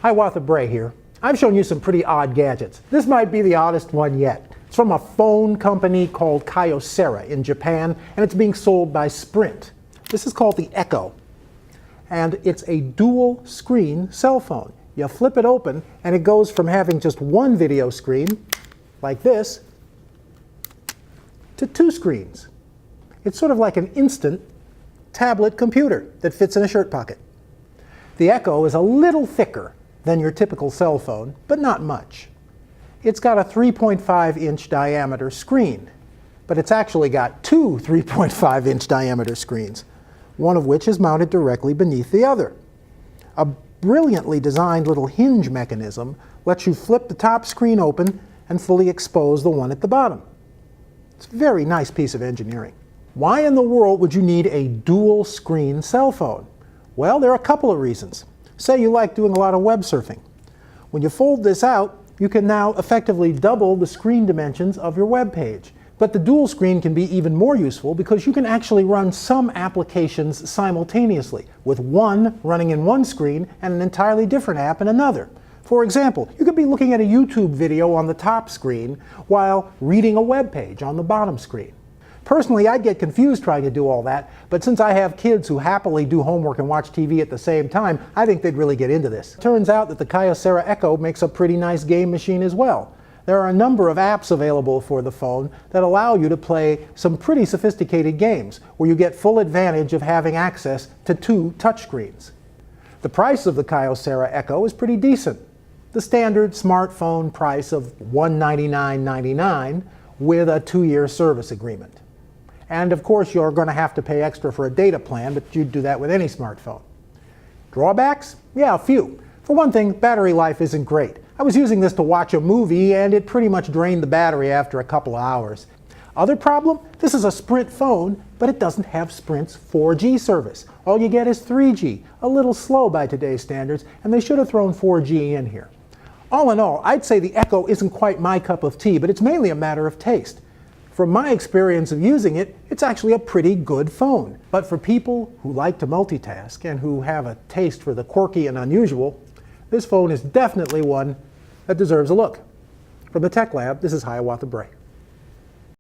Hiawatha Bray here. I've shown you some pretty odd gadgets. This might be the oddest one yet. It's from a phone company called Kyocera in Japan, and it's being sold by Sprint. This is called the Echo, and it's a dual screen cell phone. You flip it open, and it goes from having just one video screen, like this, to two screens. It's sort of like an instant tablet computer that fits in a shirt pocket. The Echo is a little thicker than your typical cell phone, but not much. It's got a 3.5-inch diameter screen, but it's actually got two 3.5-inch diameter screens, one of which is mounted directly beneath the other. A brilliantly designed little hinge mechanism lets you flip the top screen open and fully expose the one at the bottom. It's a very nice piece of engineering. Why in the world would you need a dual screen cell phone? Well, there are a couple of reasons. Say you like doing a lot of web surfing. When you fold this out, you can now effectively double the screen dimensions of your web page. But the dual screen can be even more useful because you can actually run some applications simultaneously, with one running in one screen and an entirely different app in another. For example, you could be looking at a YouTube video on the top screen while reading a web page on the bottom screen. Personally, I'd get confused trying to do all that, but since I have kids who happily do homework and watch TV at the same time, I think they'd really get into this. It turns out that the Kyocera Echo makes a pretty nice game machine as well. There are a number of apps available for the phone that allow you to play some pretty sophisticated games, where you get full advantage of having access to two touchscreens. The price of the Kyocera Echo is pretty decent. The standard smartphone price of $199.99 with a 2-year service agreement. And of course, you're going to have to pay extra for a data plan, but you'd do that with any smartphone. Drawbacks? Yeah, a few. For one thing, battery life isn't great. I was using this to watch a movie, and it pretty much drained the battery after a couple of hours. Other problem? This is a Sprint phone, but it doesn't have Sprint's 4G service. All you get is 3G, a little slow by today's standards, and they should have thrown 4G in here. All in all, I'd say the Echo isn't quite my cup of tea, but it's mainly a matter of taste. From my experience of using it, it's actually a pretty good phone. But for people who like to multitask and who have a taste for the quirky and unusual, this phone is definitely one that deserves a look. From the Tech Lab, this is Hiawatha Bray.